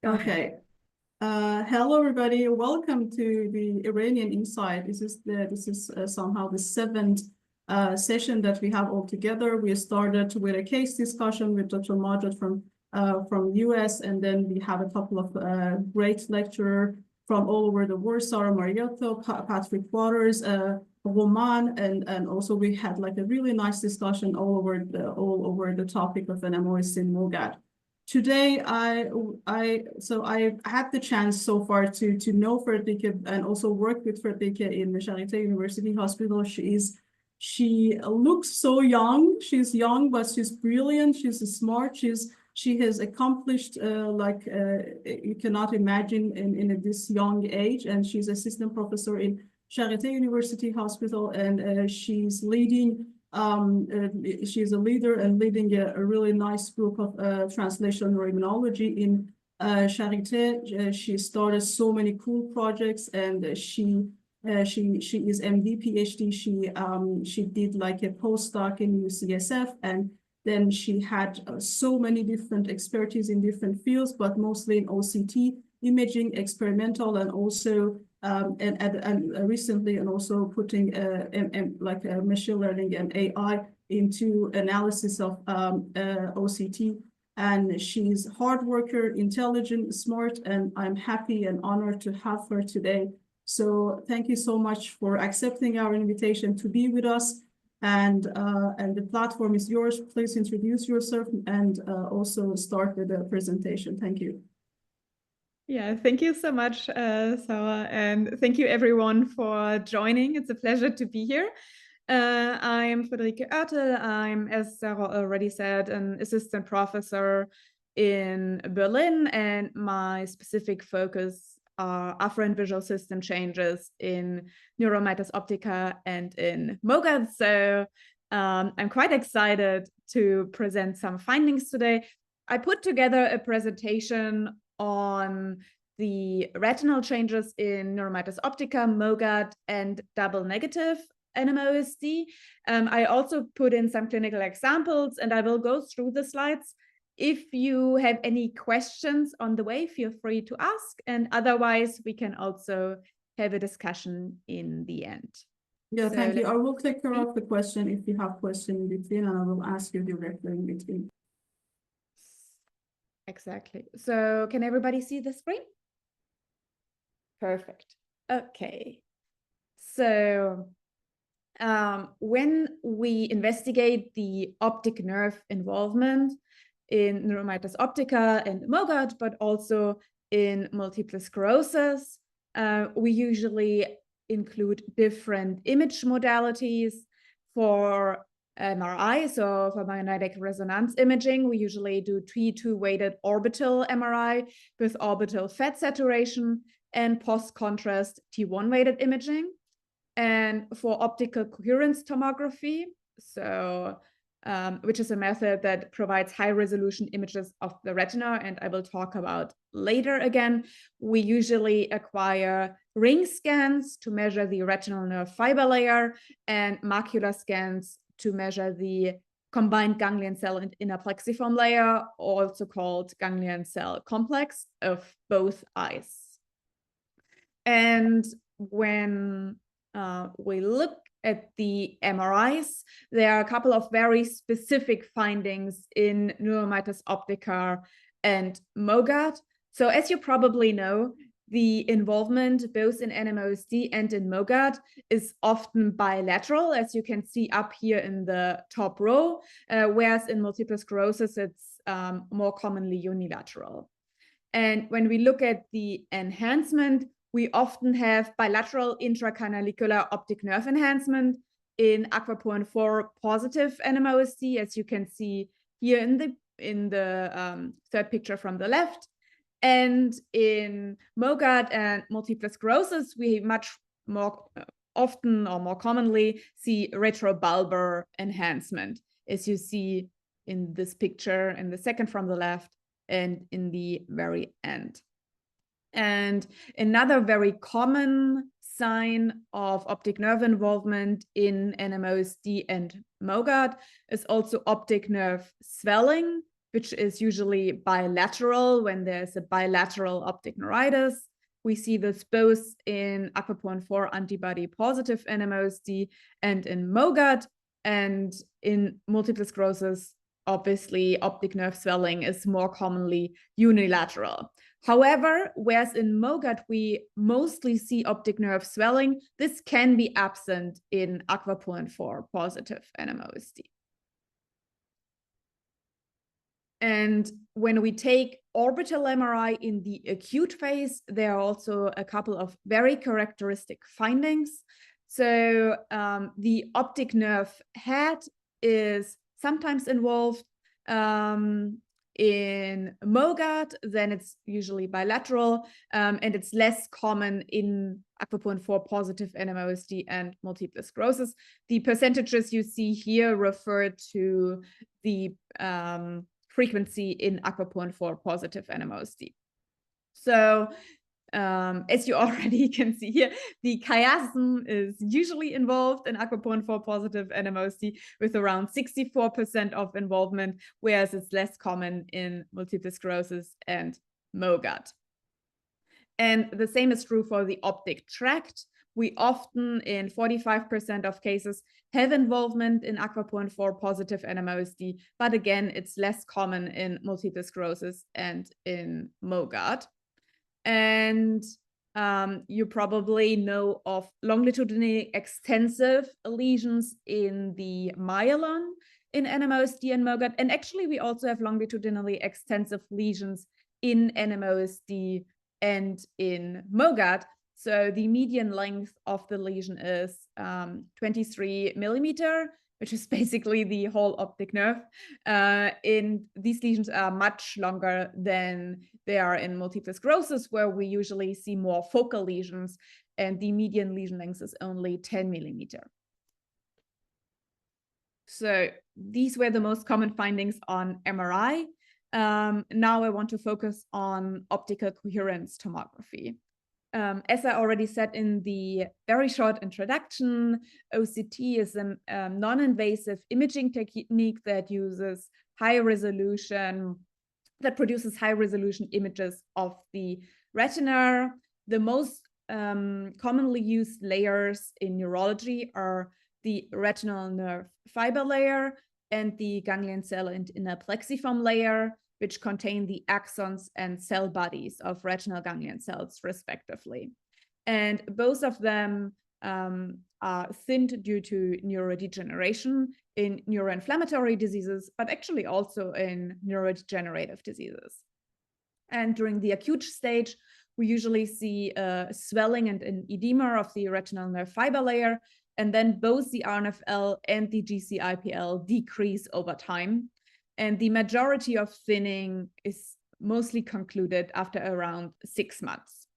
Okay. Hello, everybody. Welcome to the Iranian Insight. This is somehow the seventh session that we have all together. We started with a case discussion with Dr. Mohammad from US, and then we have a couple of great lecturers from all over the world: Sara, Patrick Waters, Roman, and also we had like a really nice discussion all over the topic of NMOSD in MOGAD. Today, I had the chance so far to know Frederike and also work with Frederike in the Charité-University Hospital. She looks so young. She's young, but she's brilliant. She's smart. She has accomplished you cannot imagine in this young age. And she's assistant professor in Charité-University Hospital, and she's leading. She's a leader and leading a really nice group of translational neuroimmunology in Charité. She started so many cool projects, and she is MD, PhD. She did like a postdoc in UCSF, and then she had so many different expertise in different fields, but mostly in OCT imaging, experimental, and also and recently, and also putting like machine learning and AI into analysis of OCT. And she's a hard worker, intelligent, smart, and I'm happy and honored to have her today. So thank you so much for accepting our invitation to be with us. And the platform is yours. Please introduce yourself and also start with the presentation. Thank you. Yeah, thank you so much, Sara, and thank you everyone for joining. It's a pleasure to be here. I'm Frederike Oertel. I'm, as Sara already said, an assistant professor in Berlin, and my specific focus are afferent visual system changes in neuromyelitis optica and in MOGAD. So I'm quite excited to present some findings today. I put together a presentation on the retinal changes in neuromyelitis optica, MOGAD, and double negative NMOSD. I also put in some clinical examples, and I will go through the slides. If you have any questions on the way, feel free to ask, and otherwise we can also have a discussion in the end. Yeah, so thank you. I will take care of the question if you have questions in between, and I will ask you directly in between. Exactly. So can everybody see the screen? Perfect. Okay. So when we investigate the optic nerve involvement in neuromyelitis optica and MOGAD, but also in multiple sclerosis, we usually include different image modalities. For MRI, so for magnetic resonance imaging, we usually do T2-weighted orbital MRI with orbital fat saturation, and post-contrast T1-weighted imaging. And for optical coherence tomography, so which is a method that provides high-resolution images of the retina, and I will talk about later again, we usually acquire ring scans to measure the retinal nerve fiber layer and macular scans to measure the combined ganglion cell and inner plexiform layer, also called ganglion cell complex of both eyes. And when we look at the MRIs, there are a couple of very specific findings in neuromyelitis optica and MOGAD. So as you probably know, the involvement both in NMOSD and in MOGAD is often bilateral, as you can see up here in the top row, whereas in multiple sclerosis, it's more commonly unilateral. And when we look at the enhancement, we often have bilateral intracanalicular optic nerve enhancement in AQP4 positive NMOSD, as you can see here in the third picture from the left. And in MOGAD and multiple sclerosis, we much more often or more commonly see retrobulbar enhancement, as you see in this picture, in the second from the left and in the very end. And another very common sign of optic nerve involvement in NMOSD and MOGAD is also optic nerve swelling, which is usually bilateral when there's a bilateral optic neuritis. We see this both in AQP4 antibody positive NMOSD and in MOGAD, and in multiple sclerosis, obviously optic nerve swelling is more commonly unilateral. However, whereas in MOGAD we mostly see optic nerve swelling, this can be absent in AQP4 positive NMOSD. And when we take orbital MRI in the acute phase, there are also a couple of very characteristic findings. So the optic nerve head is sometimes involved in MOGAD, then it's usually bilateral, and it's less common in AQP4 positive NMOSD and multiple sclerosis. The percentages you see here refer to the frequency in AQP4 positive NMOSD. So as you already can see here, the chiasm is usually involved in AQP4 positive NMOSD with around 64% of involvement, whereas it's less common in multiple sclerosis and MOGAD. And the same is true for the optic tract. We often, in 45% of cases, have involvement in AQP4 positive NMOSD, but again, it's less common in multiple sclerosis and in MOGAD. And you probably know of longitudinally extensive lesions in the myelin in NMOSD and MOGAD. And actually, we also have longitudinally extensive lesions in NMOSD and in MOGAD. So the median length of the lesion is 23 millimeter, which is basically the whole optic nerve. These lesions are much longer than they are in multiple sclerosis, where we usually see more focal lesions, and the median lesion length is only 10 millimeter. So these were the most common findings on MRI. Now I want to focus on optical coherence tomography. As I already said in the very short introduction, OCT is a non-invasive imaging technique that uses high resolution, that produces high resolution images of the retina. The most commonly used layers in neurology are the retinal nerve fiber layer and the ganglion cell and inner plexiform layer, which contain the axons and cell bodies of retinal ganglion cells, respectively. And both of them are thinned due to neurodegeneration in neuroinflammatory diseases, but actually also in neurodegenerative diseases. And during the acute stage, we usually see swelling and an edema of the retinal nerve fiber layer, and then both the RNFL and the GC-IPL decrease over time. And the majority of thinning is mostly concluded after around 6 months.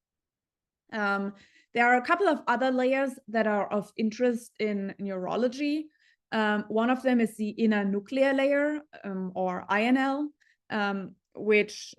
There are a couple of other layers that are of interest in neurology. One of them is the inner nuclear layer, or INL, which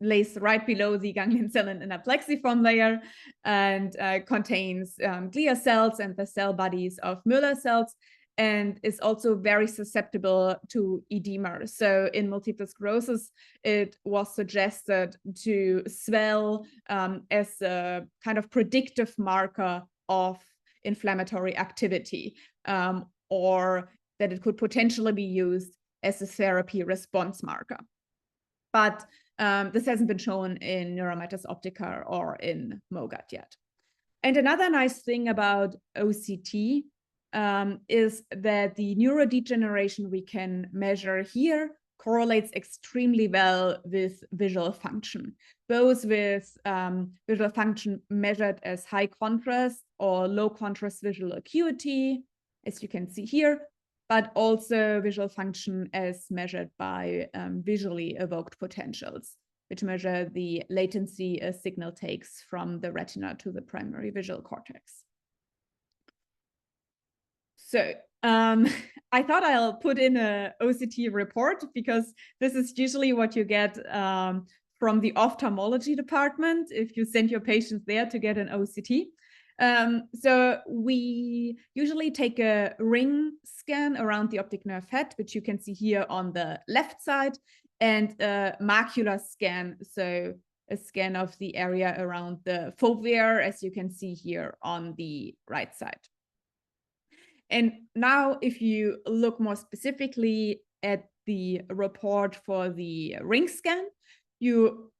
lays right below the ganglion cell and inner plexiform layer, and contains glial cells and the cell bodies of Müller cells, and is also very susceptible to edema. So in multiple sclerosis, it was suggested to swell as a kind of predictive marker of inflammatory activity, or that it could potentially be used as a therapy response marker. But this hasn't been shown in neuromyelitis optica or in MOGAD yet. And another nice thing about OCT is that the neurodegeneration we can measure here correlates extremely well with visual function, both with visual function measured as high contrast or low contrast visual acuity, as you can see here, but also visual function as measured by visually evoked potentials, which measure the latency a signal takes from the retina to the primary visual cortex. So I thought I'll put in a OCT report, because this is usually what you get from the ophthalmology department if you send your patients there to get an OCT. So we usually take a ring scan around the optic nerve head, which you can see here on the left side, and a macular scan, so a scan of the area around the fovea, as you can see here on the right side. And now if you look more specifically at the report for the ring scan, you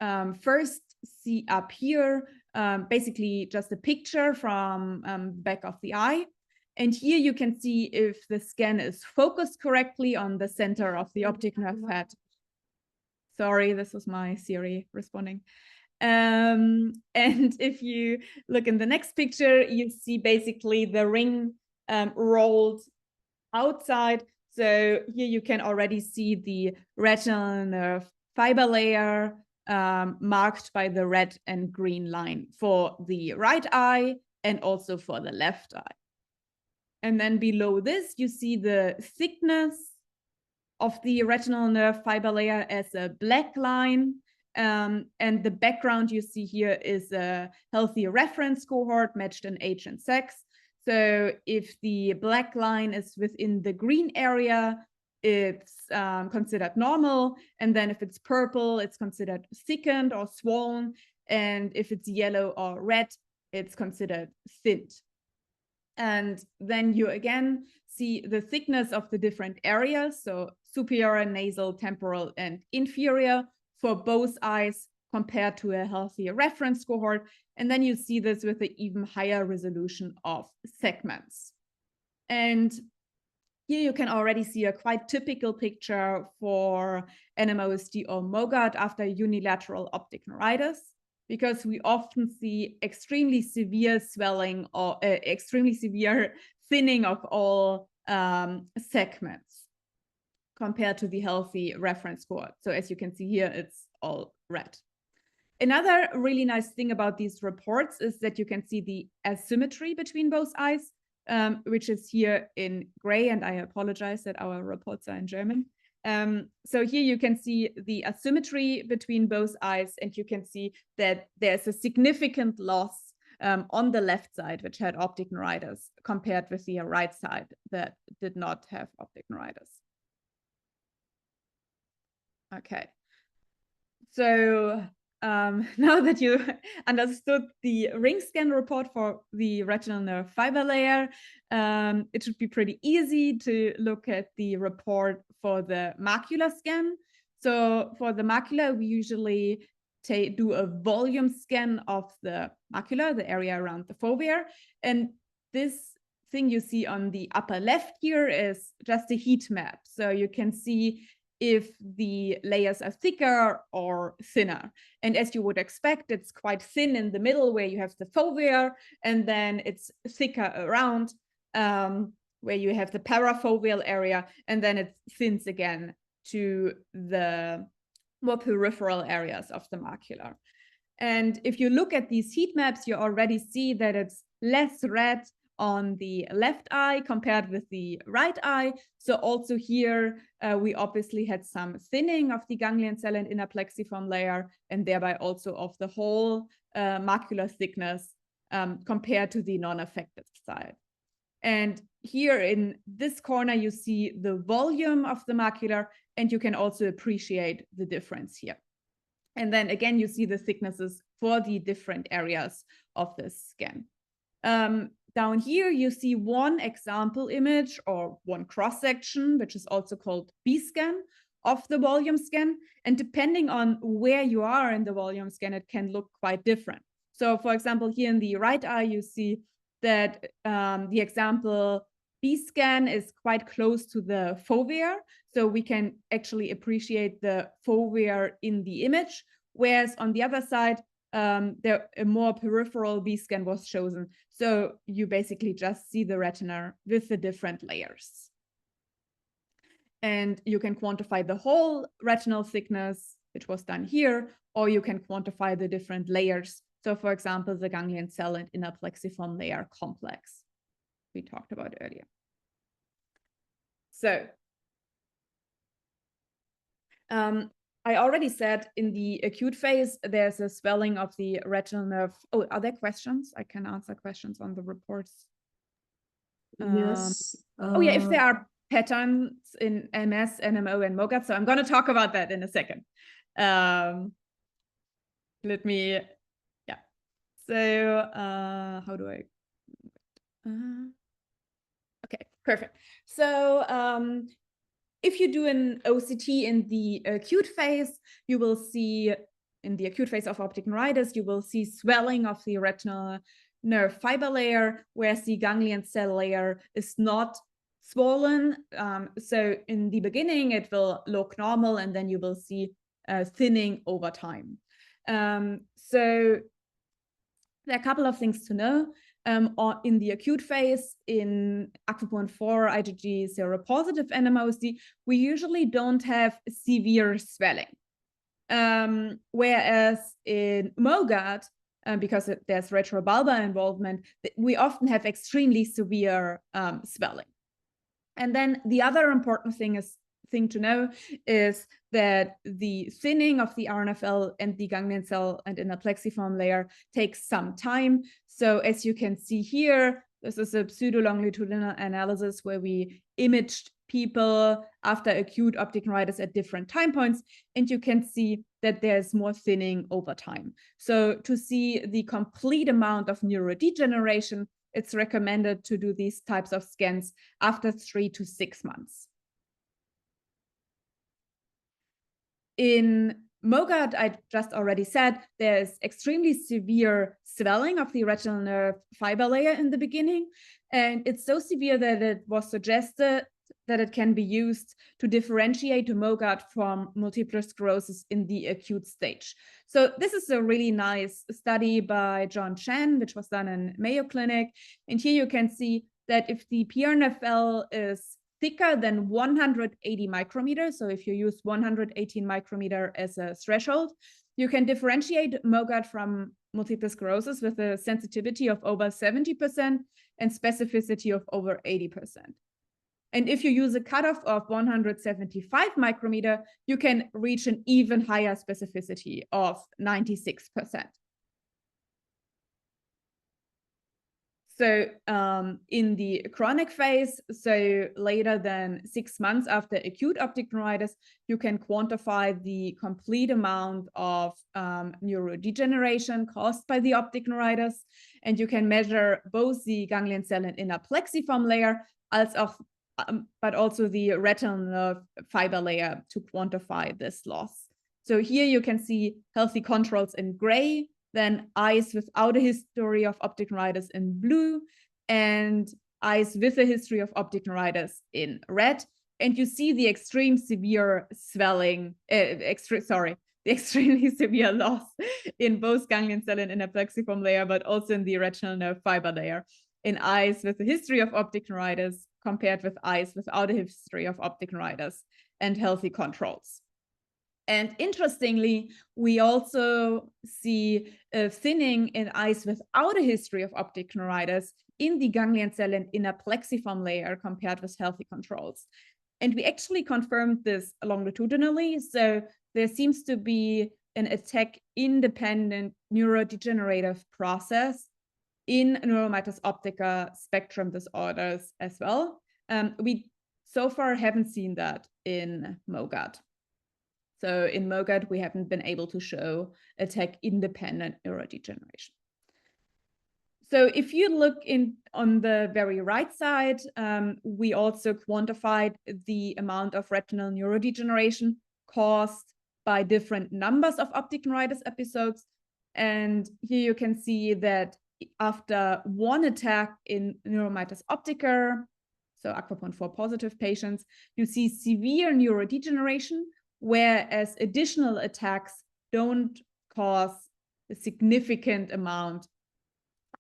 first see up here basically just a picture from back of the eye. And here you can see if the scan is focused correctly on the center of the optic nerve head. Sorry, this was my Siri responding. And if you look in the next picture, you see basically the ring rolled outside. So here you can already see the retinal nerve fiber layer marked by the red and green line for the right eye and also for the left eye. And then below this, you see the thickness of the retinal nerve fiber layer as a black line. And the background you see here is a healthy reference cohort matched in age and sex. So if the black line is within the green area, it's considered normal. And then if it's purple, it's considered thickened or swollen. And if it's yellow or red, it's considered thinned. And then you again see the thickness of the different areas. So superior, nasal, temporal, and inferior for both eyes compared to a healthy reference cohort. And then you see this with an even higher resolution of segments. And here you can already see a quite typical picture for NMOSD or MOGAD after unilateral optic neuritis, because we often see extremely severe swelling or extremely severe thinning of all segments compared to the healthy reference cohort. So as you can see here, it's all red. Another really nice thing about these reports is that you can see the asymmetry between both eyes, which is here in gray, and I apologize that our reports are in German. So here you can see the asymmetry between both eyes, and you can see that there's a significant loss on the left side, which had optic neuritis, compared with the right side that did not have optic neuritis. Okay, so now that you understood the ring scan report for the retinal nerve fiber layer, it should be pretty easy to look at the report for the macular scan. So for the macula, we usually do a volume scan of the macula, the area around the fovea. And this thing you see on the upper left here is just a heat map. So you can see if the layers are thicker or thinner. And as you would expect, it's quite thin in the middle where you have the fovea, and then it's thicker around where you have the parafoveal area, and then it thins again to the more peripheral areas of the macula. And if you look at these heat maps, you already see that it's less red on the left eye compared with the right eye. So also here, we obviously had some thinning of the ganglion cell and inner plexiform layer, and thereby also of the whole macular thickness compared to the non-affected side. And here in this corner, you see the volume of the macula, and you can also appreciate the difference here. And then again, you see the thicknesses for the different areas of this scan. Down here, you see one example image or one cross-section, which is also called B-scan of the volume scan. And depending on where you are in the volume scan, it can look quite different. So for example, here in the right eye, you see that the example B-scan is quite close to the fovea. So we can actually appreciate the fovea in the image. Whereas on the other side, a more peripheral B-scan was chosen. So you basically just see the retina with the different layers. And you can quantify the whole retinal thickness, which was done here, or you can quantify the different layers. So for example, the ganglion cell and inner plexiform layer complex we talked about earlier. So I already said in the acute phase, there's a swelling of the retinal nerve. Oh, are there questions? I can answer questions on the reports. Yes. Oh yeah, if there are patterns in MS, NMO, and MOGAD. So I'm going to talk about that in a second. Let me, yeah. So how do I? Okay, perfect. So if you do an OCT in the acute phase, you will see, in the acute phase of optic neuritis, you will see swelling of the retinal nerve fiber layer, whereas the ganglion cell layer is not swollen. So in the beginning, it will look normal, and then you will see thinning over time. So there are a couple of things to know. In the acute phase, in AQP4 IgG seropositive NMOSD, we usually don't have severe swelling. Whereas in MOGAD, because there's retrobulbar involvement, we often have extremely severe swelling. And then the other important thing to know is that the thinning of the RNFL and the ganglion cell and inner plexiform layer takes some time. So as you can see here, this is a pseudo-longitudinal analysis where we imaged people after acute optic neuritis at different time points, and you can see that there's more thinning over time. So to see the complete amount of neurodegeneration, it's recommended to do these types of scans after 3 to 6 months. In MOGAD, I just already said, there's extremely severe swelling of the retinal nerve fiber layer in the beginning. And it's so severe that it was suggested that it can be used to differentiate MOGAD from multiple sclerosis in the acute stage. So this is a really nice study by John Chen, which was done in Mayo Clinic. And here you can see that if the PRNFL is thicker than 180 micrometers, so if you use 118 micrometer as a threshold, you can differentiate MOGAD from multiple sclerosis with a sensitivity of over 70% and specificity of over 80%. And if you use a cutoff of 175 micrometer, you can reach an even higher specificity of 96%. So in the chronic phase, so later than 6 months after acute optic neuritis, you can quantify the complete amount of neurodegeneration caused by the optic neuritis, and you can measure both the ganglion cell and inner plexiform layer, but also the retinal nerve fiber layer to quantify this loss. So here you can see healthy controls in gray, then eyes without a history of optic neuritis in blue, and eyes with a history of optic neuritis in red. And you see the extreme severe swelling, the extremely severe loss in both ganglion cell and inner plexiform layer, but also in the retinal nerve fiber layer in eyes with a history of optic neuritis compared with eyes without a history of optic neuritis and healthy controls. And interestingly, we also see a thinning in eyes without a history of optic neuritis in the ganglion cell and inner plexiform layer compared with healthy controls. And we actually confirmed this longitudinally. So there seems to be an attack-independent neurodegenerative process in neuromyelitis optica spectrum disorders as well. We so far haven't seen that in MOGAD. So in MOGAD, we haven't been able to show attack-independent neurodegeneration. So if you look on the very right side, we also quantified the amount of retinal neurodegeneration caused by different numbers of optic neuritis episodes. And here you can see that after one attack in neuromyelitis optica, so AQP4 positive patients, you see severe neurodegeneration, whereas additional attacks don't cause a significant amount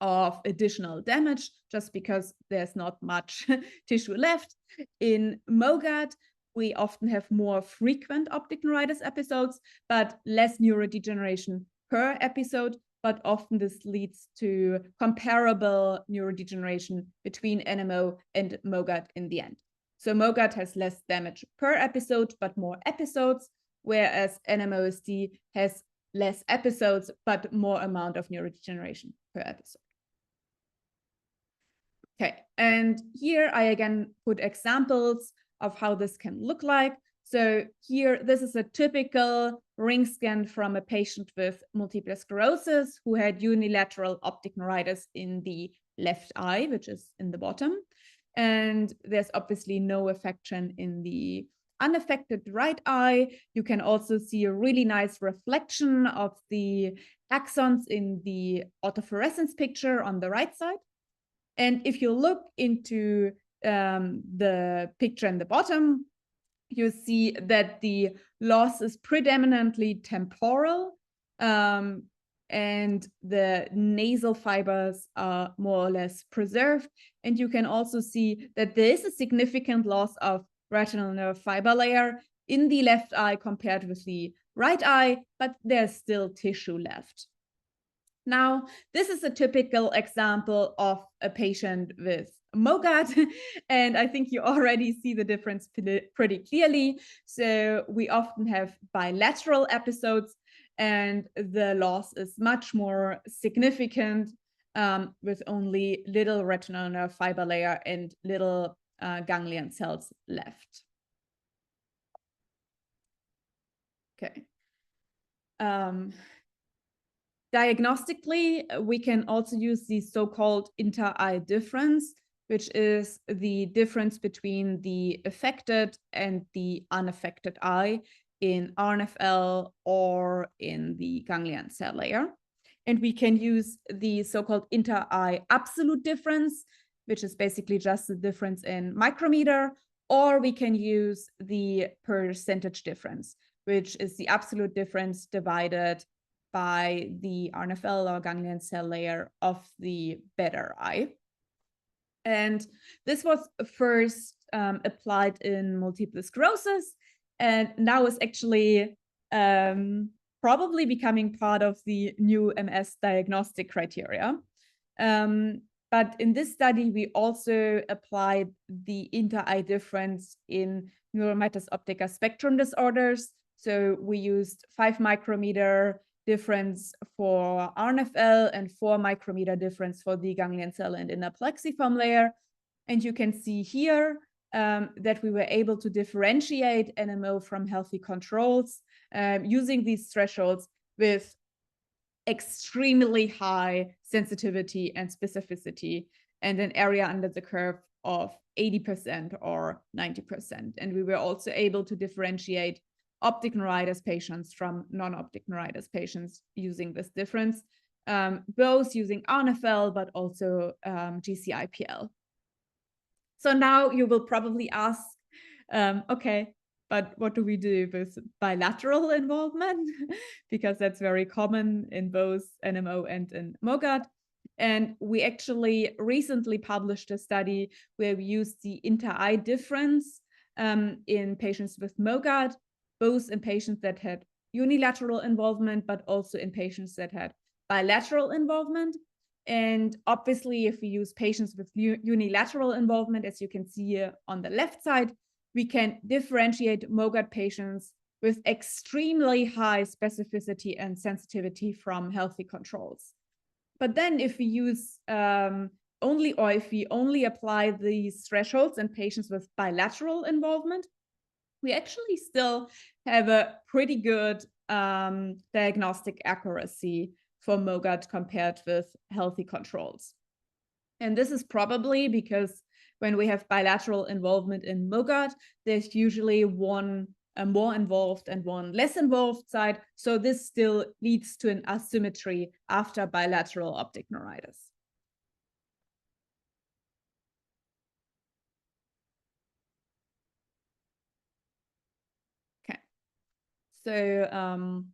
of additional damage just because there's not much tissue left. In MOGAD, we often have more frequent optic neuritis episodes, but less neurodegeneration per episode, but often this leads to comparable neurodegeneration between NMO and MOGAD in the end. So MOGAD has less damage per episode, but more episodes, whereas NMOSD has less episodes, but more amount of neurodegeneration per episode. Okay, and here I again put examples of how this can look like. So here, this is a typical ring scan from a patient with multiple sclerosis who had unilateral optic neuritis in the left eye, which is in the bottom. And there's obviously no affection in the unaffected right eye. You can also see a really nice reflection of the axons in the autofluorescence picture on the right side. And if you look into the picture in the bottom, you see that the loss is predominantly temporal, and the nasal fibers are more or less preserved. And you can also see that there is a significant loss of retinal nerve fiber layer in the left eye compared with the right eye, but there's still tissue left. Now, this is a typical example of a patient with MOGAD, and I think you already see the difference pretty clearly. So we often have bilateral episodes, and the loss is much more significant with only little retinal nerve fiber layer and little ganglion cells left. Okay. Diagnostically, we can also use the so-called inter-eye difference, which is the difference between the affected and the unaffected eye in RNFL or in the ganglion cell layer. And we can use the so-called inter-eye absolute difference, which is basically just the difference in micrometer, or we can use the percentage difference, which is the absolute difference divided by the RNFL or ganglion cell layer of the better eye. And this was first applied in multiple sclerosis, and now is actually probably becoming part of the new MS diagnostic criteria. But in this study, we also applied the inter-eye difference in neuritis optica spectrum disorders. So we used 5 micrometer difference for RNFL and 4 micrometer difference for the ganglion cell and inner plexiform layer. And you can see here that we were able to differentiate NMO from healthy controls using these thresholds with extremely high sensitivity and specificity and an area under the curve of 80% or 90%. And we were also able to differentiate optic neuritis patients from non-optic neuritis patients using this difference, both using RNFL, but also GCIPL. So now you will probably ask, okay, but what do we do with bilateral involvement? Because that's very common in both NMO and in MOGAD. And we actually recently published a study where we used the inter-eye difference in patients with MOGAD, both in patients that had unilateral involvement, but also in patients that had bilateral involvement. And obviously, if we use patients with unilateral involvement, as you can see here on the left side, we can differentiate MOGAD patients with extremely high specificity and sensitivity from healthy controls. But then if we use if we only apply these thresholds in patients with bilateral involvement, we actually still have a pretty good diagnostic accuracy for MOGAD compared with healthy controls. And this is probably because when we have bilateral involvement in MOGAD, there's usually one more involved and one less involved side. So this still leads to an asymmetry after bilateral optic neuritis. Okay. So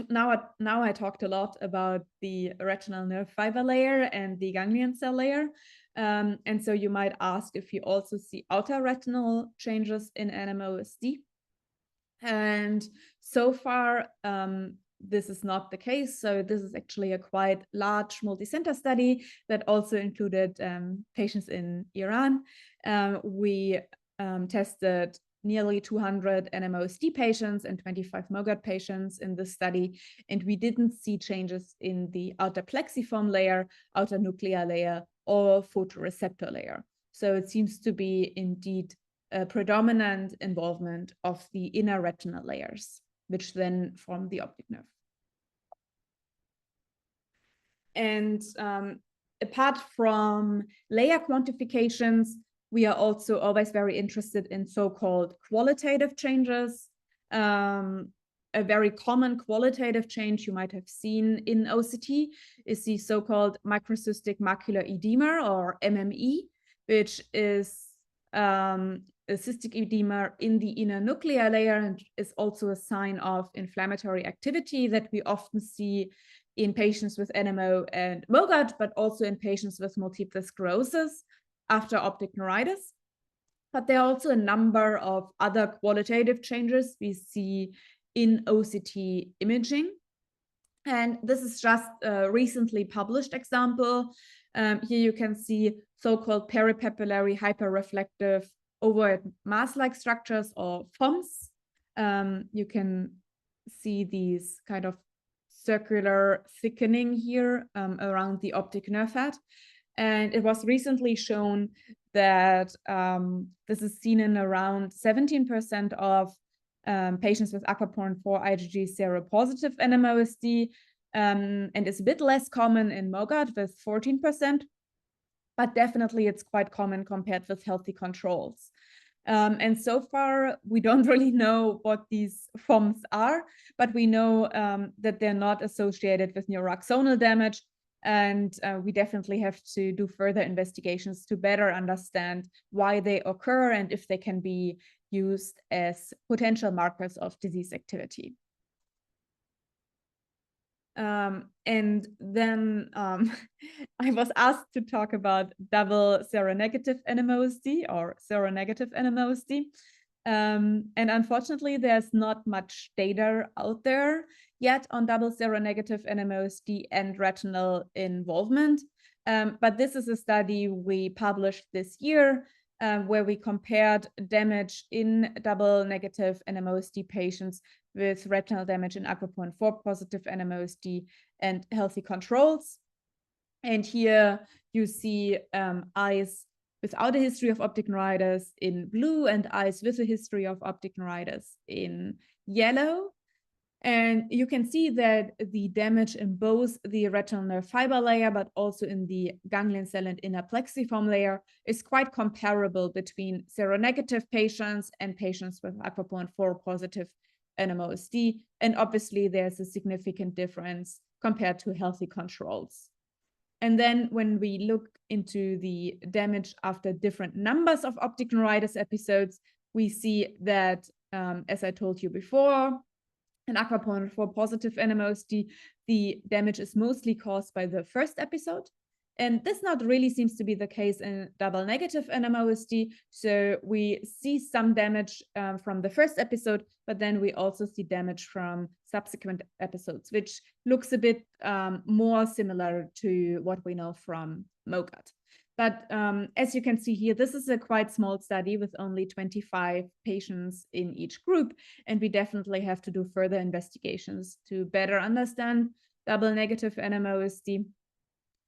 now I talked a lot about the retinal nerve fiber layer and the ganglion cell layer. And so you might ask if you also see outer retinal changes in NMOSD. And so far, this is not the case. So this is actually a quite large multi-center study that also included patients in Iran. We tested nearly 200 NMOSD patients and 25 MOGAD patients in this study, and we didn't see changes in the outer plexiform layer, outer nuclear layer, or photoreceptor layer. So it seems to be indeed a predominant involvement of the inner retinal layers, which then form the optic nerve. And apart from layer quantifications, we are also always very interested in so-called qualitative changes. A very common qualitative change you might have seen in OCT is the so-called microcystic macular edema, or MME, which is a cystic edema in the inner nuclear layer and is also a sign of inflammatory activity that we often see in patients with NMO and MOGAD, but also in patients with multiple sclerosis after optic neuritis. But there are also a number of other qualitative changes we see in OCT imaging. And this is just a recently published example. Here you can see so-called peripapillary hyperreflective overt mass-like structures, or FOMS. You can see these kind of circular thickening here around the optic nerve head. And it was recently shown that this is seen in around 17% of patients with AQP4 IgG seropositive NMOSD, and it's a bit less common in MOGAD with 14%, but definitely it's quite common compared with healthy controls. And so far, we don't really know what these FOMS are, but we know that they're not associated with neuroaxonal damage. And we definitely have to do further investigations to better understand why they occur and if they can be used as potential markers of disease activity. And then I was asked to talk about double seronegative NMOSD, or seronegative NMOSD. And unfortunately, there's not much data out there yet on double seronegative NMOSD and retinal involvement. But this is a study we published this year where we compared damage in double negative NMOSD patients with retinal damage in AQP4 positive NMOSD and healthy controls. And here you see eyes without a history of optic neuritis in blue and eyes with a history of optic neuritis in yellow. And you can see that the damage in both the retinal nerve fiber layer, but also in the ganglion cell and inner plexiform layer, is quite comparable between seronegative patients and patients with AQP4 positive NMOSD. And obviously, there's a significant difference compared to healthy controls. And then when we look into the damage after different numbers of optic neuritis episodes, we see that, as I told you before, in AQP4 positive NMOSD, the damage is mostly caused by the first episode. And this not really seems to be the case in double negative NMOSD. So we see some damage from the first episode, but then we also see damage from subsequent episodes, which looks a bit more similar to what we know from MOGAD. But as you can see here, this is a quite small study with only 25 patients in each group. And we definitely have to do further investigations to better understand double negative NMOSD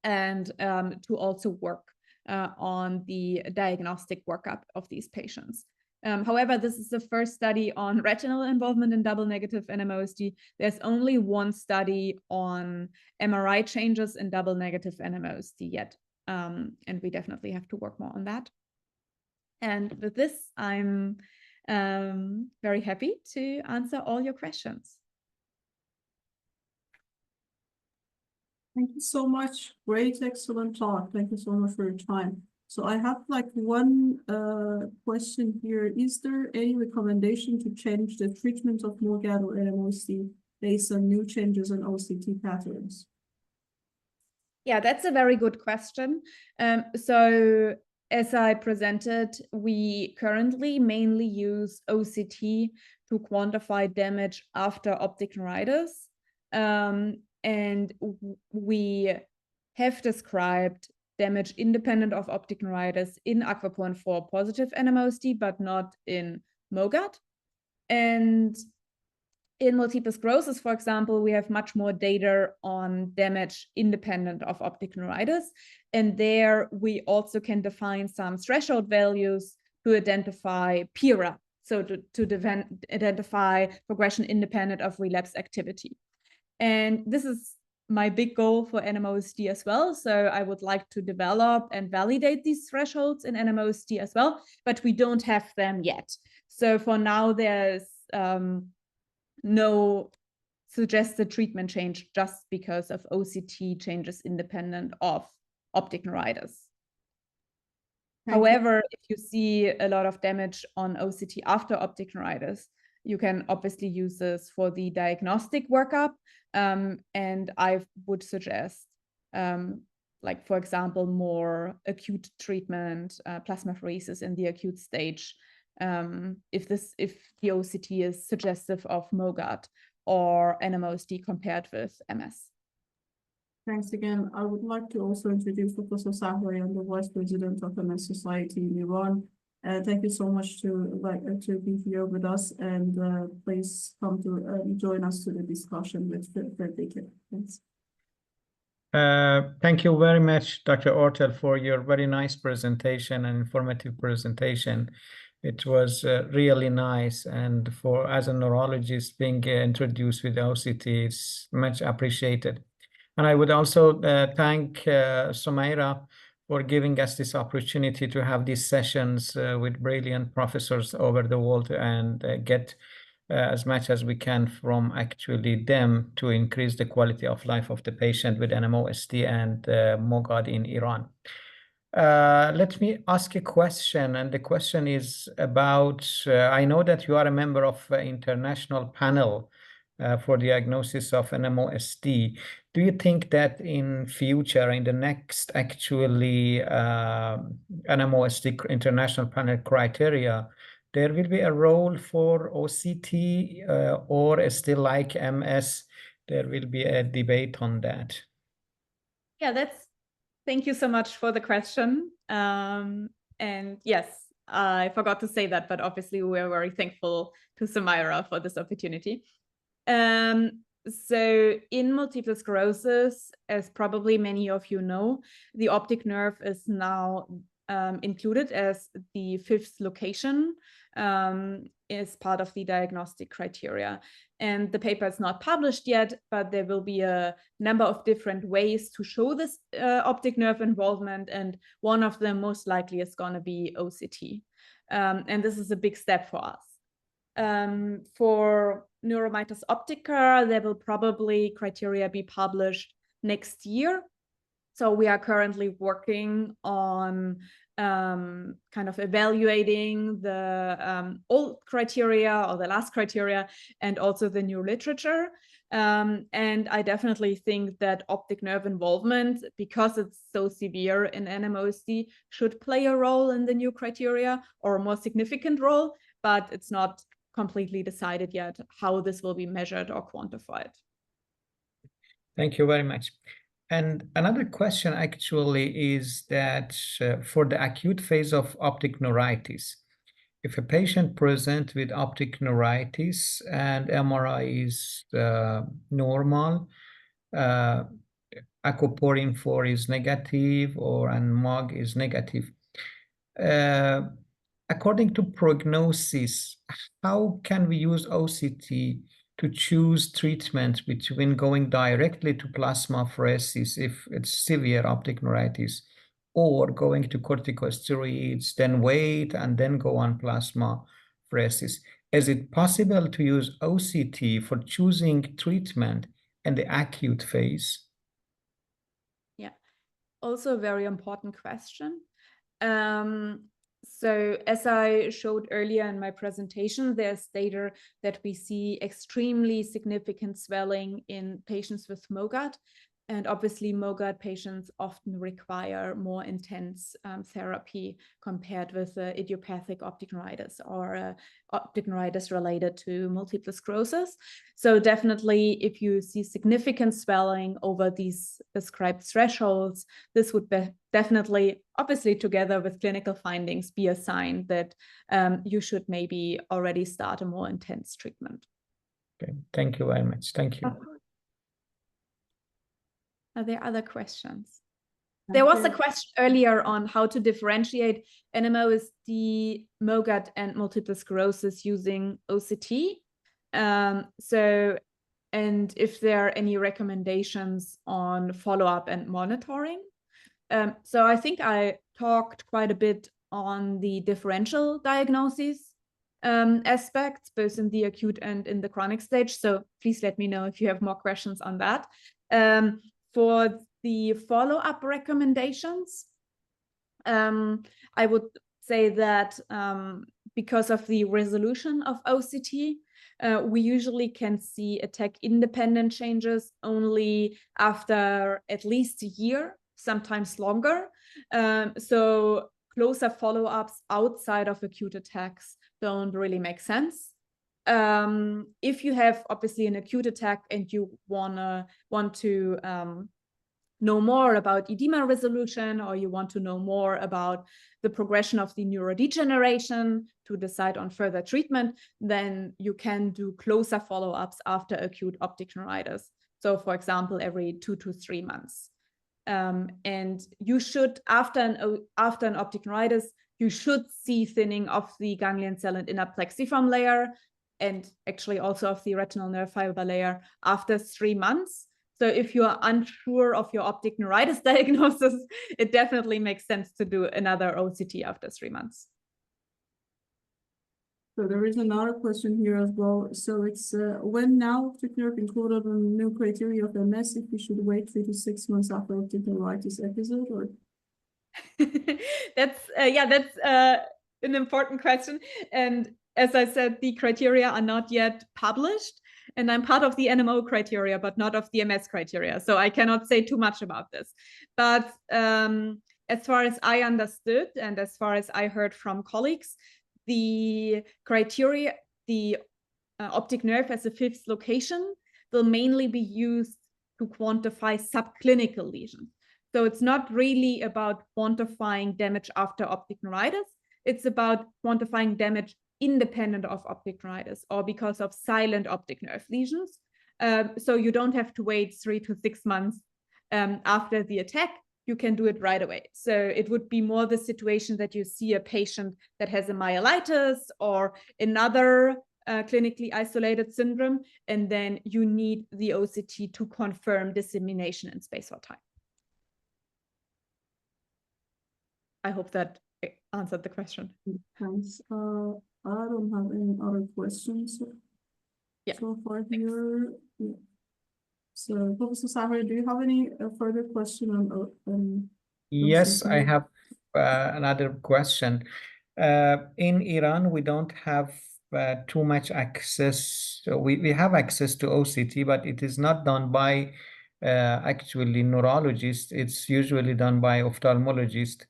and to also work on the diagnostic workup of these patients. However, this is the first study on retinal involvement in double negative NMOSD. There's only one study on MRI changes in double negative NMOSD yet. And we definitely have to work more on that. And with this, I'm very happy to answer all your questions. Thank you so much. Great, excellent talk. Thank you so much for your time. So I have like one question here. Is there any recommendation to change the treatment of MOGAD or NMOSD based on new changes in OCT patterns? Yeah, that's a very good question. So as I presented, we currently mainly use OCT to quantify damage after optic neuritis. And we have described damage independent of optic neuritis in AQP4 positive NMOSD, but not in MOGAD. And in multiple sclerosis, for example, we have much more data on damage independent of optic neuritis. And there we also can define some threshold values to identify PIRA, so to identify progression independent of relapse activity. And this is my big goal for NMOSD as well. So I would like to develop and validate these thresholds in NMOSD as well, but we don't have them yet. So for now, there's no suggested treatment change just because of OCT changes independent of optic neuritis. However, if you see a lot of damage on OCT after optic neuritis, you can obviously use this for the diagnostic workup. And I would suggest, like, for example, more acute treatment, plasmapheresis in the acute stage, if the OCT is suggestive of MOGAD or NMOSD compared with MS. Thanks again. I would like to also introduce Professor Sahraian, the Vice President of MS Society in Iran. Thank you so much to be here with us, and please come to join us to the discussion with Frederike. Thanks. Thank you very much, Dr. Oertel, for your very nice presentation and informative presentation. It was really nice, and as a neurologist being introduced with OCT is much appreciated. And I would also thank Sumaira for giving us this opportunity to have these sessions with brilliant professors over the world and get as much as we can from actually them to increase the quality of life of the patient with NMOSD and MOGAD in Iran. Let me ask a question, and the question is about, I know that you are a member of an international panel for diagnosis of NMOSD. Do you think that in future, in the next actually NMOSD international panel criteria, there will be a role for OCT or still like MS? There will be a debate on that. Yeah, thank you so much for the question. And yes, I forgot to say that, but obviously we're very thankful to Sumaira for this opportunity. So in multiple sclerosis, as probably many of you know, the optic nerve is now included as the 5th location is part of the diagnostic criteria. And the paper is not published yet, but there will be a number of different ways to show this optic nerve involvement. And one of them most likely is going to be OCT. And this is a big step for us. For neuromyelitis optica, there will probably criteria be published next year. So we are currently working on kind of evaluating the old criteria or the last criteria and also the new literature. And I definitely think that optic nerve involvement, because it's so severe in NMOSD, should play a role in the new criteria, or a more significant role, but it's not completely decided yet how this will be measured or quantified. Thank you very much. And another question actually is that for the acute phase of optic neuritis, if a patient presents with optic neuritis and MRI is normal, AQP4 is negative, and MOG is negative, according to prognosis, how can we use OCT to choose treatment between going directly to plasmapheresis if it's severe optic neuritis, or going to corticosteroids, then wait and then go on plasmapheresis? Is it possible to use OCT for choosing treatment in the acute phase? Yeah, also a very important question. So as I showed earlier in my presentation, there's data that we see extremely significant swelling in patients with MOGAD. And obviously, MOGAD patients often require more intense therapy compared with idiopathic optic neuritis or optic neuritis related to multiple sclerosis. So definitely, if you see significant swelling over these prescribed thresholds, this would be definitely, obviously together with clinical findings, be a sign that you should maybe already start a more intense treatment. Okay, thank you very much. Thank you. Are there other questions? There was a Okay. question earlier on how to differentiate NMOSD, MOGAD, and multiple sclerosis using OCT. And if there are any recommendations on follow-up and monitoring. So I think I talked quite a bit on the differential diagnoses aspects, both in the acute and in the chronic stage. So please let me know if you have more questions on that. For the follow-up recommendations, I would say that because of the resolution of OCT, we usually can see attack-independent changes only after at least a year, sometimes longer. So closer follow-ups outside of acute attacks don't really make sense. If you have obviously an acute attack and you want to know more about edema resolution, or you want to know more about the progression of the neurodegeneration to decide on further treatment, then you can do closer follow-ups after acute optic neuritis. So for example, every 2 to 3 months. And you should, after an optic neuritis, you should see thinning of the ganglion cell and inner plexiform layer, and actually also of the retinal nerve fiber layer after 3 months. So if you are unsure of your optic neuritis diagnosis, it definitely makes sense to do another OCT after 3 months. So there is another question here as well. So it's when now optic nerve included in new criteria of MS, if we should wait 3 to 6 months after optic neuritis episode, or? That's an important question. And as I said, the criteria are not yet published. And I'm part of the NMO criteria, but not of the MS criteria. So I cannot say too much about this. But as far as I understood, and as far as I heard from colleagues, the criteria, the optic nerve as a fifth location, will mainly be used to quantify subclinical lesions. So it's not really about quantifying damage after optic neuritis. It's about quantifying damage independent of optic neuritis or because of silent optic nerve lesions. So you don't have to wait 3 to 6 months after the attack. You can do it right away. So it would be more the situation that you see a patient that has a myelitis or another clinically isolated syndrome, and then you need the OCT to confirm dissemination in space or time. I hope that answered the question. Thanks. I don't have any other questions so far here. Yeah. So, Professor Sahraian, do you have any further question on Yes, OCT? I have another question. In Iran, we don't have too much access. So we have access to OCT, but it is not done by actually neurologists. It's usually done by ophthalmologists.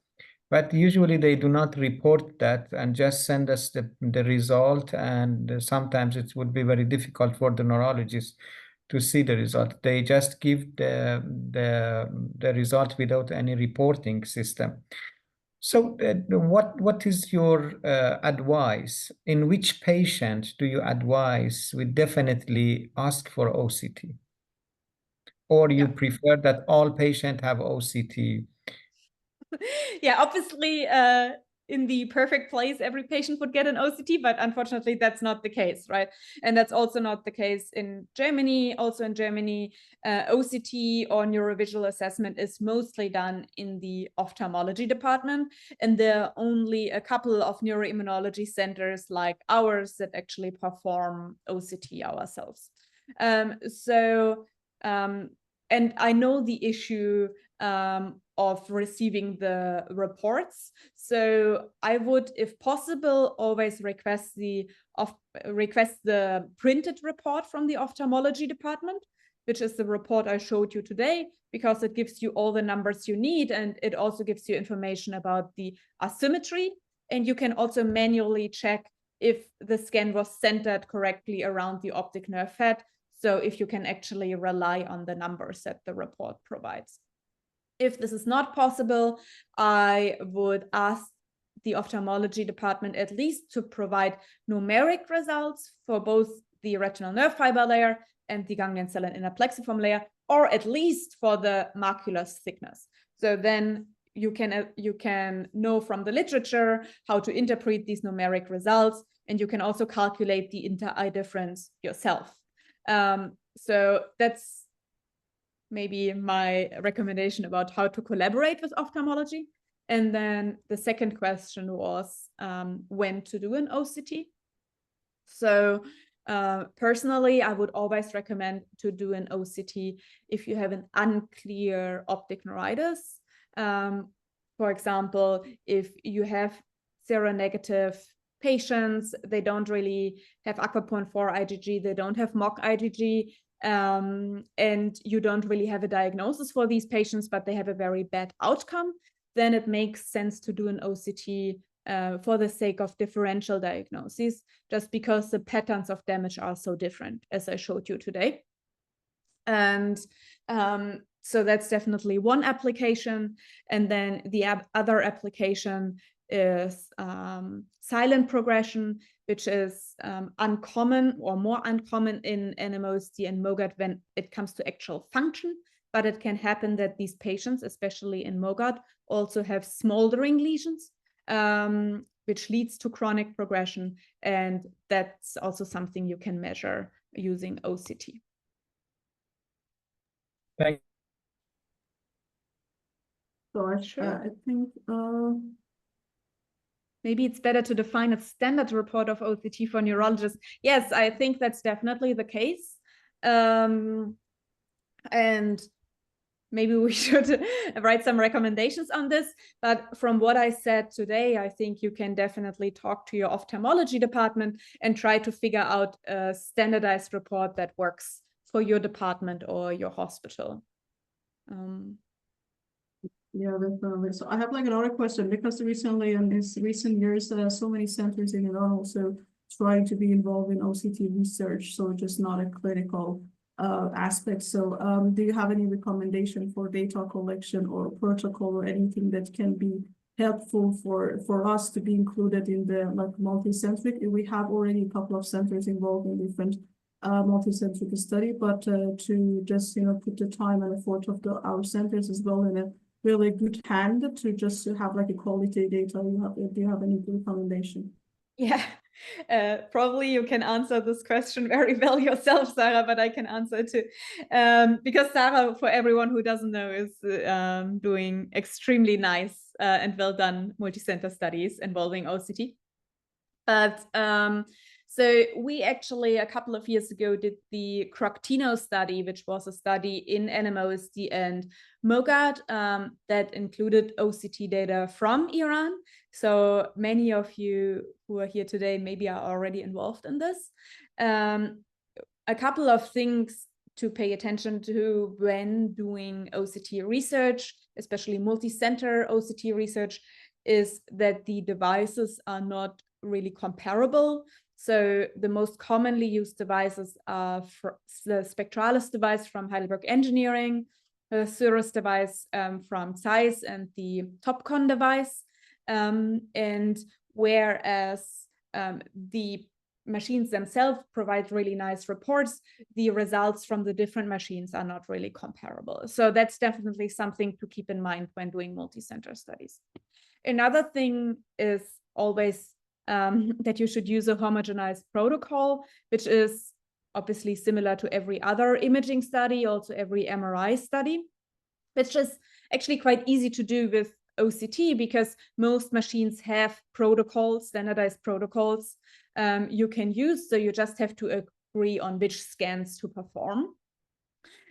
But usually they do not report that and just send us the result. And sometimes it would be very difficult for the neurologist to see the result. They just give the result without any reporting system. So what is your advice? In which patient do you advise we definitely ask for OCT? Or you prefer that all patients have OCT? Yeah, obviously, in the perfect place, every patient would get an OCT, but unfortunately, that's not the case, right? And that's also not the case in Germany. Also in Germany, OCT or neurovisual assessment is mostly done in the ophthalmology department. And there are only a couple of neuroimmunology centers like ours that actually perform OCT ourselves. And I know the issue of receiving the reports. So I would, if possible, always request the printed report from the ophthalmology department. which is the report I showed you today, because it gives you all the numbers you need, and it also gives you information about the asymmetry. And you can also manually check if the scan was centered correctly around the optic nerve head. So if you can actually rely on the numbers that the report provides. If this is not possible, I would ask the ophthalmology department at least to provide numeric results for both the retinal nerve fiber layer and the ganglion cell and inner plexiform layer, or at least for the macular thickness. So then you can know from the literature how to interpret these numeric results, and you can also calculate the inter-eye difference yourself. So that's maybe my recommendation about how to collaborate with ophthalmology. And then the second question was when to do an OCT. So personally, I would always recommend to do an OCT if you have an unclear optic neuritis. For example, if you have seronegative patients, they don't really have AQP4 IgG, they don't have MOG IgG, and you don't really have a diagnosis for these patients, but they have a very bad outcome, then it makes sense to do an OCT for the sake of differential diagnoses, just because the patterns of damage are so different, as I showed you today. And so that's definitely one application. And then the other application is silent progression, which is uncommon or more uncommon in NMOSD and MOGAD when it comes to actual function. But it can happen that these patients, especially in MOGAD, also have smoldering lesions, which leads to chronic progression. And that's also something you can measure using OCT. Thank So Sure. I think maybe it's better to define a standard report of OCT for neurologists. Yes, I think that's definitely the case. And maybe we should write some recommendations on this. But from what I said today, I think you can definitely talk to your ophthalmology department and try to figure out a standardized report that works for your department or your hospital. Yeah, definitely. So I have like another question, because recently in these recent years, so many centers in Iran also trying to be involved in OCT research, so just not a clinical aspect. So do you have any recommendation for data collection or protocol or anything that can be helpful for us to be included in the like multicentric? We have already a couple of centers involved in different multicentric study, but to just put the time and effort of our centers as well in a really good hand to just have like a quality data. Do you have any recommendation? Yeah, probably you can answer this question very well yourself, Sara, but I can answer it too. Because Sara, for everyone who doesn't know, is doing extremely nice and well done multicenter studies involving OCT. But so we actually, a couple of years ago, did the Croctino study, which was a study in NMOSD and MOGAD that included OCT data from Iran. So many of you who are here today maybe are already involved in this. A couple of things to pay attention to when doing OCT research, especially multi-center OCT research, is that the devices are not really comparable. So the most commonly used devices are the Spectralis device from Heidelberg Engineering, the Cirrus device from Zeiss, and the Topcon device. And whereas the machines themselves provide really nice reports, the results from the different machines are not really comparable. So that's definitely something to keep in mind when doing multi-center studies. Another thing is always that you should use a homogenized protocol, which is obviously similar to every other imaging study, also every MRI study, which is actually quite easy to do with OCT because most machines have protocols, standardized protocols you can use. So you just have to agree on which scans to perform.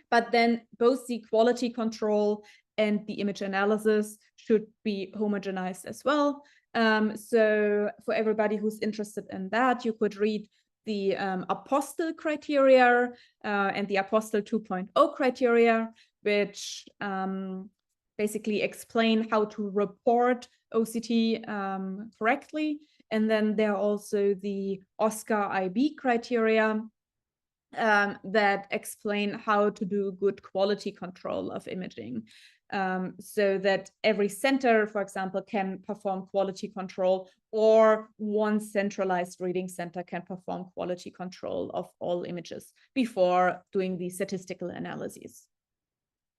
But then both the quality control and the image analysis should be homogenized as well. So for everybody who's interested in that, you could read the Apostle criteria and the Apostle 2.0 criteria, which basically explain how to report OCT correctly. And then there are also the Oscar IB criteria that explain how to do good quality control of imaging, so that every center, for example, can perform quality control, or one centralized reading center can perform quality control of all images before doing the statistical analyses.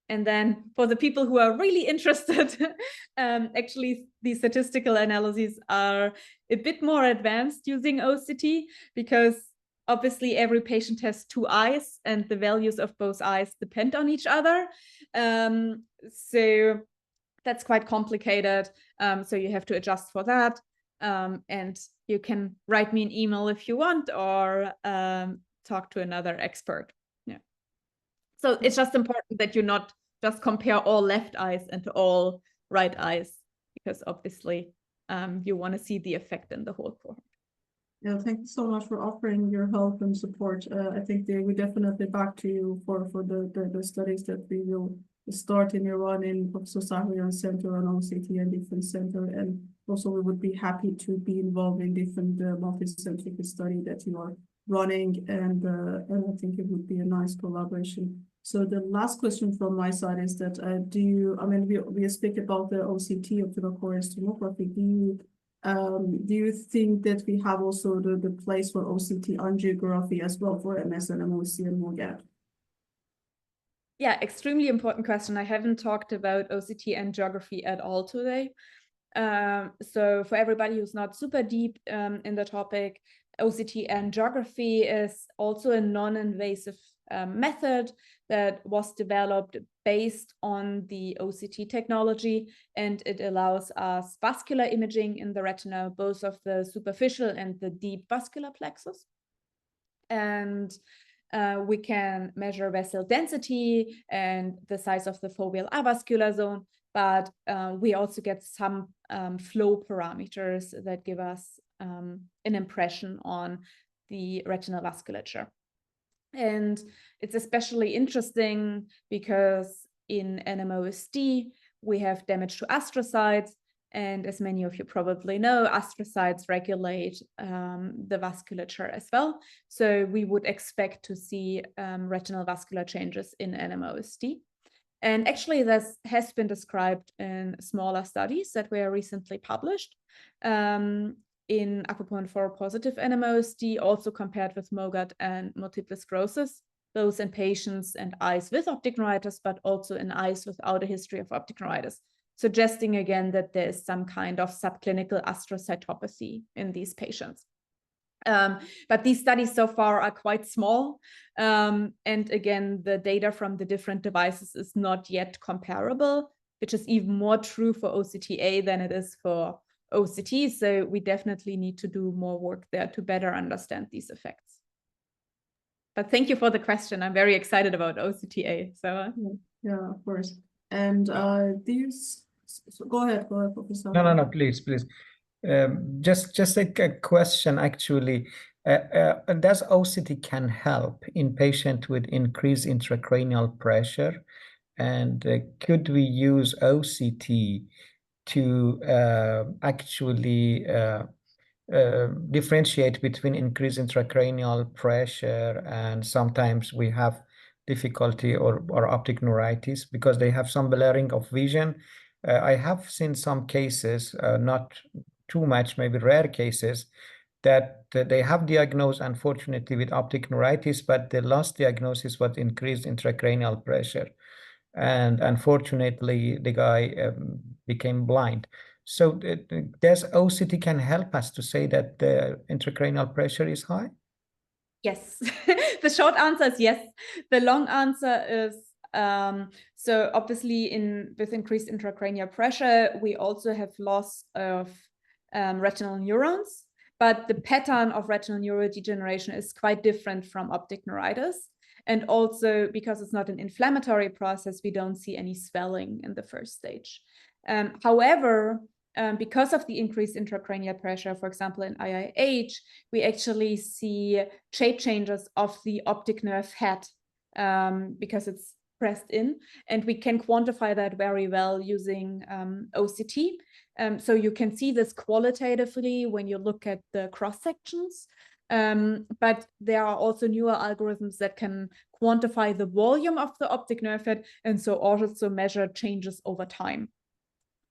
And then for the people who are really interested, actually the statistical analyses are a bit more advanced using OCT, because obviously every patient has two eyes and the values of both eyes depend on each other. So that's quite complicated. So you have to adjust for that. And you can write me an email if you want, or talk to another expert. Yeah. So it's just important that you not just compare all left eyes and all right eyes, because obviously you want to see the effect in the whole cohort. Yeah, thank you so much for offering your help and support. I think we definitely back to you for the studies that we will start in Iran in Professor Sahraian Center and OCT and different center. And also we would be happy to be involved in different multi-centric study that you are running. And I think it would be a nice collaboration. So the last question from my side is that we speak about the OCT, optical coherence tomography. Do you think that we have also the place for OCT angiography as well for MS and MOC and MOGAD? Yeah, extremely important question. I haven't talked about OCT angiography at all today. So for everybody who's not super deep in the topic, OCT angiography is also a non-invasive method that was developed based on the OCT technology, and it allows us vascular imaging in the retina, both of the superficial and the deep vascular plexus. And we can measure vessel density and the size of the foveal avascular zone, but we also get some flow parameters that give us an impression on the retinal vasculature. And it's especially interesting because in NMOSD, we have damage to astrocytes. And as many of you probably know, astrocytes regulate the vasculature as well. So we would expect to see retinal vascular changes in NMOSD. And actually, this has been described in smaller studies that were recently published in AQP4 positive NMOSD, also compared with MOGAD and multiple sclerosis, those in patients and eyes with optic neuritis, but also in eyes without a history of optic neuritis, suggesting again that there is some kind of subclinical astrocytopathy in these patients. But these studies so far are quite small. And again, the data from the different devices is not yet comparable, which is even more true for OCTA than it is for OCT. So we definitely need to do more work there to better understand these effects. But thank you for the question. I'm very excited about OCTA. So yeah, of course. And go ahead, Professor. No, please. Just a question, actually. Does OCT can help in patient with increased intracranial pressure? And could we use OCT to actually differentiate between increased intracranial pressure and sometimes we have difficulty or optic neuritis because they have some blurring of vision? I have seen some cases, not too much, maybe rare cases, that they have diagnosed, unfortunately, with optic neuritis, but the last diagnosis was increased intracranial pressure. And unfortunately, the guy became blind. So does OCT can help us to say that the intracranial pressure is high? Yes. The short answer is yes. The long answer is so obviously with increased intracranial pressure, we also have loss of retinal neurons, but the pattern of retinal neurodegeneration is quite different from optic neuritis. And also because it's not an inflammatory process, we don't see any swelling in the first stage. However, because of the increased intracranial pressure, for example, in IIH, we actually see shape changes of the optic nerve head because it's pressed in, and we can quantify that very well using OCT. So you can see this qualitatively when you look at the cross sections. But there are also newer algorithms that can quantify the volume of the optic nerve head, and so also measure changes over time.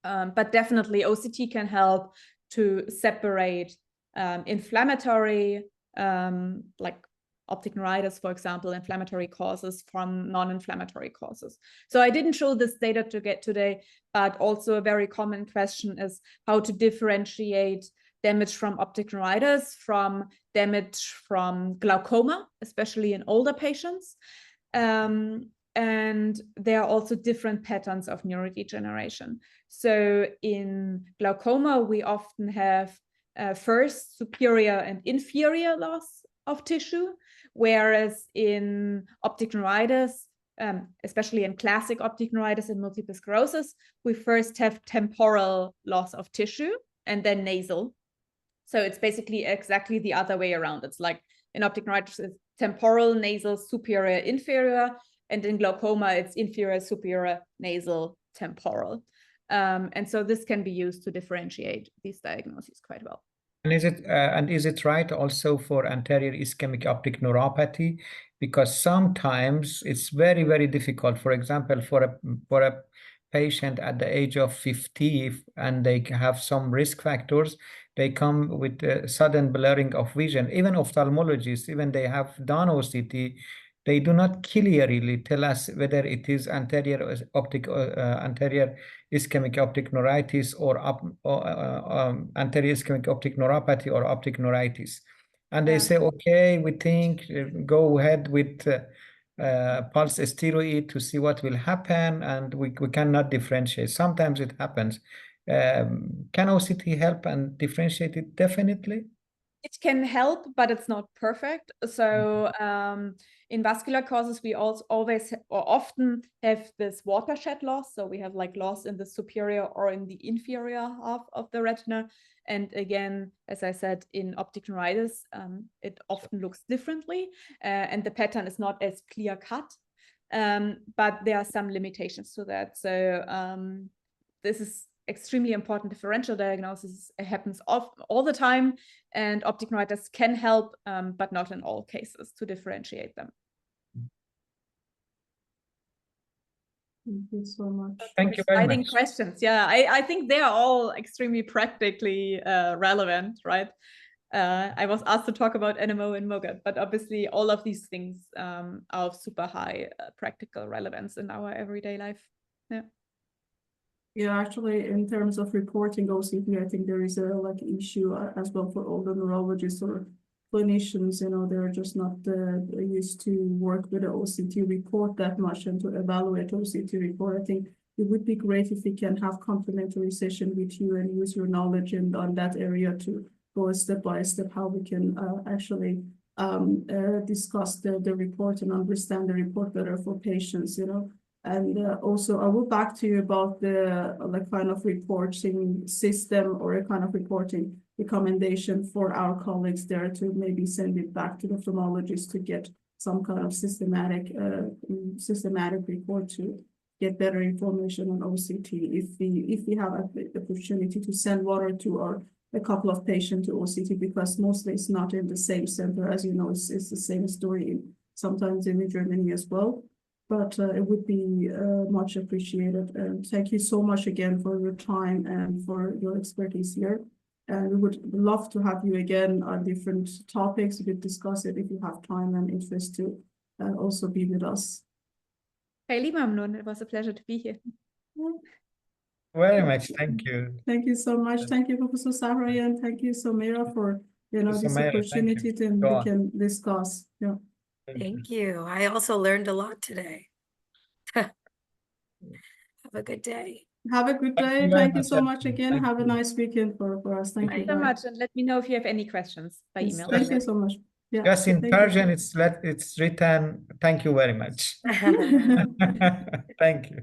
But definitely OCT can help to separate inflammatory, like optic neuritis, for example, inflammatory causes from non-inflammatory causes. So I didn't show this data to get today, but also a very common question is how to differentiate damage from optic neuritis from damage from glaucoma, especially in older patients. And there are also different patterns of neurodegeneration. So in glaucoma, we often have first superior and inferior loss of tissue, whereas in optic neuritis, especially in classic optic neuritis and multiple sclerosis, we first have temporal loss of tissue and then nasal. So it's basically exactly the other way around. It's like in optic neuritis, it's temporal, nasal, superior, inferior, and in glaucoma, it's inferior, superior, nasal, temporal. And so this can be used to differentiate these diagnoses quite well. And is it right also for anterior ischemic optic neuropathy? Because sometimes it's very, very difficult. For example, for a patient at the age of 50, and they have some risk factors, they come with a sudden blurring of vision. Even ophthalmologists, even they have done OCT, they do not clearly tell us whether it is anterior ischemic optic neuritis or anterior ischemic optic neuropathy or optic neuritis. And they say, okay, we think go ahead with pulse steroid to see what will happen, and we cannot differentiate. Sometimes it happens. Can OCT help and differentiate it? Definitely. It can help, but it's not perfect. So in vascular causes, we also always or often have this watershed loss. So we have like loss in the superior or in the inferior half of the retina. And again, as I said, in optic neuritis, it often looks differently, and the pattern is not as clear cut. But there are some limitations to that. So this is extremely important differential diagnosis. It happens all the time, and optic neuritis can help, but not in all cases, to differentiate them. Thank you so much. Thank you very Exciting much. questions. Yeah, I think they are all extremely practically relevant, right? I was asked to talk about NMO and MOGAD, but obviously all of these things are of super high practical relevance in our everyday life. Yeah. Yeah, actually, in terms of reporting OCT, I think there is a issue as well for all the neurologists or clinicians. You know, they're just not used to work with the OCT report that much and to evaluate OCT report. I think it would be great if we can have complimentary session with you and use your knowledge and on that area to go step by step how we can actually discuss the report and understand the report better for patients. You know. And also, I will back to you about the kind of reporting system or a kind of reporting recommendation for our colleagues there to maybe send it back to the ophthalmologist to get some kind of systematic report to get better information on OCT. If we have the opportunity to send one or two or a couple of patients to OCT, because mostly it's not in the same center, as you know, it's the same story sometimes in Germany as well. But it would be much appreciated. And thank you so much again for your time and for your expertise here. And we would love to have you again on different topics. We could discuss it if you have time and interest to also be with us. Hey, Mamnoon, it was a pleasure to be here. Very much. Thank you. Thank you so much. Thank you, Professor Sahraian. Thank you, Samira, for this opportunity to we can discuss. Yeah. Thank you. I also learned a lot today. Have a good day. Have a good day. Thank you so much again. Have a nice weekend for us. Thank you so much. And let me know if you have any questions by email. Thank you so much. Yeah. Yes, in Persian, it's written, thank you very much. Thank you.